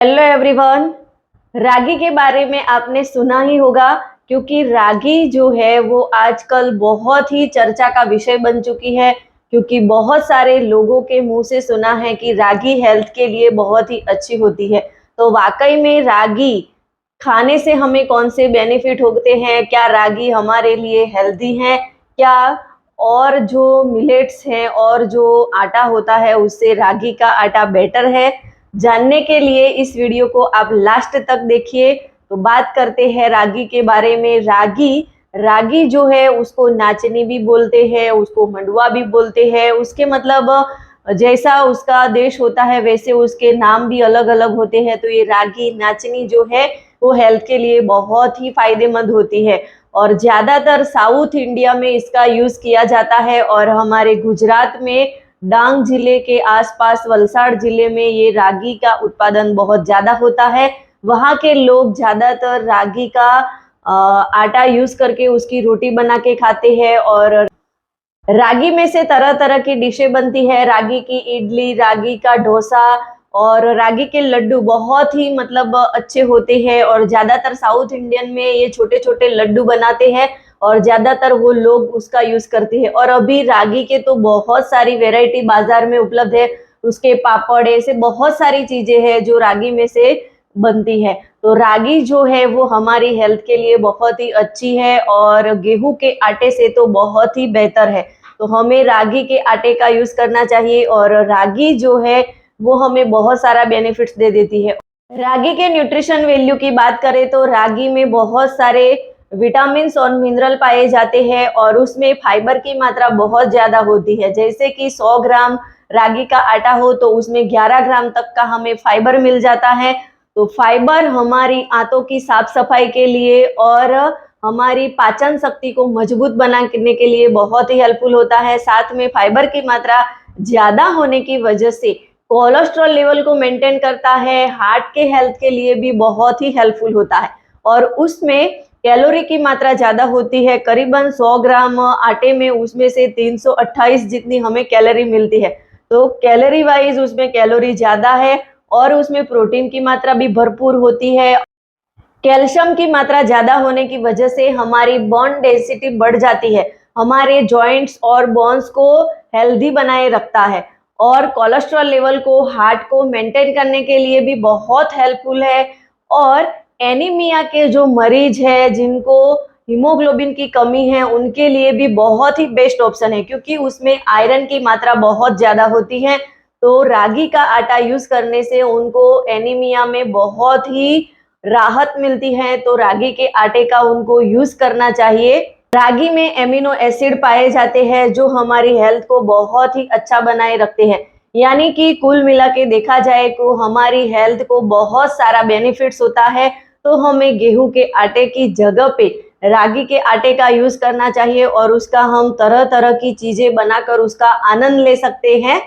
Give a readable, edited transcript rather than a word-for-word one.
Hello everyone. रागी के बारे में आपने सुना ही होगा, क्योंकि रागी जो है वो आजकल बहुत ही चर्चा का विषय बन चुकी है। क्योंकि बहुत सारे लोगों के मुंह से सुना है कि रागी हेल्थ के लिए बहुत ही अच्छी होती है। तो वाकई में रागी खाने से हमें कौन से बेनिफिट होते हैं, क्या रागी हमारे लिए हेल्दी है, क्या और जो मिलेट्स हैं और जो आटा होता है उससे रागी का आटा बेटर है, जानने के लिए इस वीडियो को आप लास्ट तक देखिए। तो बात करते हैं रागी के बारे में। रागी जो है उसको नाचनी भी बोलते हैं, उसको मंडुआ भी बोलते हैं। उसके मतलब जैसा उसका देश होता है वैसे उसके नाम भी अलग अलग होते हैं। तो ये रागी नाचनी जो है वो हेल्थ के लिए बहुत ही फायदेमंद होती है और ज्यादातर साउथ इंडिया में इसका यूज किया जाता है। और हमारे गुजरात में डांग जिले के आसपास वलसाड़ जिले में ये रागी का उत्पादन बहुत ज्यादा होता है। वहाँ के लोग ज्यादातर रागी का आटा यूज करके उसकी रोटी बना के खाते हैं। और रागी में से तरह तरह की डिशें बनती है। रागी की इडली, रागी का डोसा और रागी के लड्डू बहुत ही मतलब अच्छे होते हैं। और ज्यादातर साउथ इंडियन में ये छोटे छोटे लड्डू बनाते हैं और ज्यादातर वो लोग उसका यूज करते हैं। और अभी रागी के तो बहुत सारी वेराइटी बाजार में उपलब्ध है। उसके पापड़, ऐसे बहुत सारी चीजें हैं जो रागी में से बनती है। तो रागी जो है वो हमारी हेल्थ के लिए बहुत ही अच्छी है और गेहूं के आटे से तो बहुत ही बेहतर है। तो हमें रागी के आटे का यूज करना चाहिए और रागी जो है वो हमें बहुत सारा बेनिफिट्स दे देती है। रागी के न्यूट्रिशन वैल्यू की बात करें तो रागी में बहुत सारे विटामिन और मिनरल पाए जाते हैं और उसमें फाइबर की मात्रा बहुत ज्यादा होती है। जैसे कि 100 ग्राम रागी का आटा हो तो उसमें 11 ग्राम तक का हमें फाइबर मिल जाता है। तो फाइबर हमारी आंतों की साफ सफाई के लिए और हमारी पाचन शक्ति को मजबूत बनाने के लिए बहुत ही हेल्पफुल होता है। साथ में फाइबर की मात्रा ज्यादा होने की वजह से कोलेस्ट्रॉल लेवल को मेंटेन करता है, हार्ट के हेल्थ के लिए भी बहुत ही हेल्पफुल होता है। और उसमें कैलोरी की मात्रा ज्यादा होती है, करीबन 100 ग्राम आटे में उसमें से 328 जितनी हमें कैलोरी मिलती है। तो कैलोरी वाइज उसमें कैलोरी ज्यादा है और उसमें प्रोटीन की मात्रा भी भरपूर होती है। कैल्शियम की मात्रा ज्यादा होने की वजह से हमारी बोन डेंसिटी बढ़ जाती है, हमारे जॉइंट्स और बोन्स को हेल्दी बनाए रखता है। और कोलेस्ट्रॉल लेवल को, हार्ट को मेंटेन करने के लिए भी बहुत हेल्पफुल है। और एनीमिया के जो मरीज है, जिनको हीमोग्लोबिन की कमी है, उनके लिए भी बहुत ही बेस्ट ऑप्शन है, क्योंकि उसमें आयरन की मात्रा बहुत ज्यादा होती है। तो रागी का आटा यूज करने से उनको एनीमिया में बहुत ही राहत मिलती है। तो रागी के आटे का उनको यूज करना चाहिए। रागी में एमिनो एसिड पाए जाते हैं जो हमारी हेल्थ को बहुत ही अच्छा बनाए रखते हैं। यानी कि कुल मिला के देखा जाए तो हमारी हेल्थ को बहुत सारा बेनिफिट्स होता है। तो हमें गेहूं के आटे की जगह पे रागी के आटे का यूज करना चाहिए और उसका हम तरह तरह की चीजें बनाकर उसका आनंद ले सकते हैं।